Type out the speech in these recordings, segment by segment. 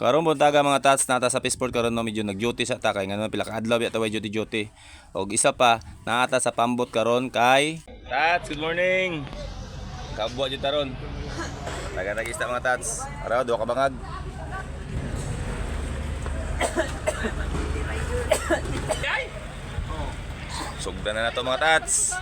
Karon buntaga mga tats nata sa Peaceport karon no medyo nag-duty sa ta kay ngano pila ka adlaw biya taway duty. Og isa pa naata sa pambot karon kay Tats, good morning. Kabwa jud taron. Taga-tagista mga tats. Araw do ka bangag. Sugdan na nato mga tats.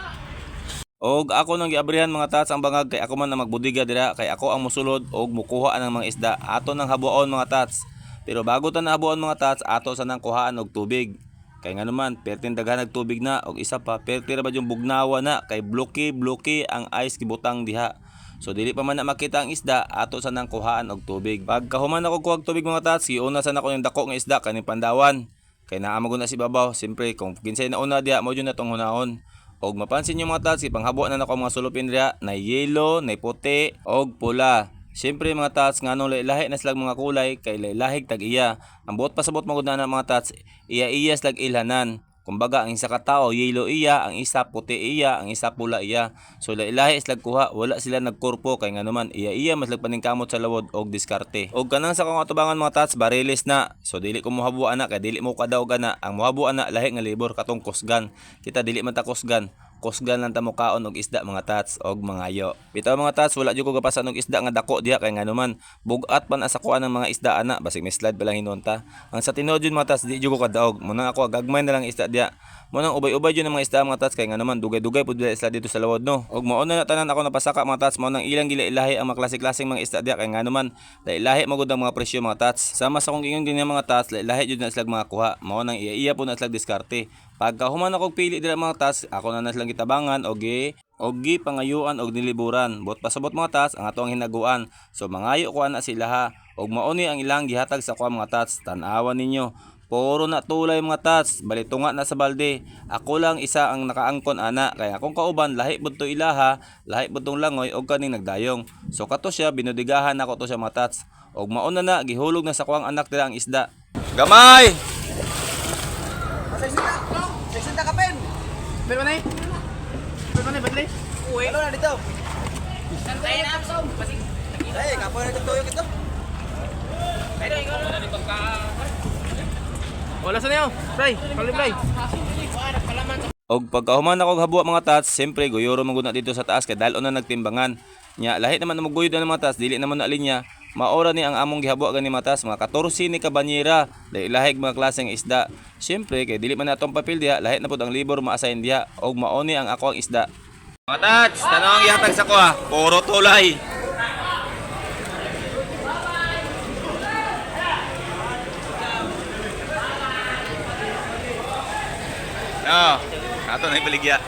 Og ako nang giabrihan mga tats ang bangag kay ako man na magbudiga dira kay ako ang mosulod og mukuha ng mga isda ato nang habuon mga tats. Pero bago ta nahabuon mga tats ato sa nang kuhaan og tubig. Kay nga naman pertin daghan og tubig na og isa pa perti ra ba yung bugnawa na kay bloki ang ice gibutang diha. So dili pa man na makita ang isda ato sa nang kuhaan og tubig. Pagkahuman ako kuha og tubig mga tats giuna sa nako yung dako nga isda kaning pandawan. Kay naa maguna si babaw siyempre kung kinsay na una diha mo jud natong hunahon. Og mapansin nyo mga tats, ipanghabo na nako mga sulupin diha na yellow, na puti, og pula. Siyempre mga tats, nga nung lahi na silang mga kulay, kay lahig tag iya. Ang buot pasabot maguna na mga tats, iya slag ilhanan. Kumbaga ang isa ka tao yellow iya, ang isa puti iya, ang isa pula iya. So lahi slag kuha, wala sila nagkorpo kay nga naman iya mas lag paningkamot sa lawod og diskarte. Og kanang sa kong atubangan mga tats, bariles na. So dili ko mohabuan na kay dili mo kadaog na. Ang mohabuan na lahi nga libor katong kusgan. Kita dili man ta kusgan. Kusgan lang ta mo kaon og isda mga tats og mga ayo. Bitaw mga tats wala jud ko gapasan og isda nga dako diha kay nganuman bugat pan asa kuan ng mga isda ana basig may slide pa lang hinunta. Ang sa tinuod jud mga tats di jud ko kadaog. Muna ako gagmay na lang isda diha. Munang ubay-ubay jud ng mga isda mga tats kay nganuman dugay-dugay pud isda dito sa lawod no. Og mao na tanan ako napasaka mga tats mao nang ilang gila-ilahi ang mga klase-klaseng mga isda diha kay nganuman lahi magud ang mga presyo mga tats. Sama sa kong ingon ganyan mga tats lahi jud na slag mga kuha. Mao nang iya po na slag diskarte. Pagka human ako pili dira mga tats, ako na silang gitabangan og pangayuan og niliburan. Bot pasabot mga tats ang atong hinaguan. So mangayo ko ana sila ha. Og mauni ang ilang gihatag sa kuha mga tats. Tan-awan ninyo. Puro na tulay mga tats, balitunga na sa balde. Ako lang isa ang nakaangkon ana kaya akong kauban lahi pud to ilaha, lahi pud tong langoy og kaning nagdayong. So kato siya binudigahan ako to sa mga tats. Og mauna na gihulog na sa kuang anak dira ang isda. Gamay! Sexta ka pen. Pero na eh. Badli. Uy, ano na dito? Santay na so. Basig. Eh, kapo na dito ito. Pero ikaw na ni pagka. Wala sa niyo. Bray, kali bray. Og pagkahuman ako habwa mga tats, siyempre guyoro man gud na dito sa taas kay dalon na nagtimbangan. Nya lahi naman na maguyod na mga tats, dili naman na linya. Maora ni ang among gihabwa gani mga tats, mga 14 ni kabanyera, dahil lahig mga klaseng isda. Siyempre kay dili man natong papel diha, lahi na pud ang libor ma-assign diha og maoni ang ako ang isda. Mga tats, tanong ang gihatag sa kuha, puro tulay. No, ato na ibaligya.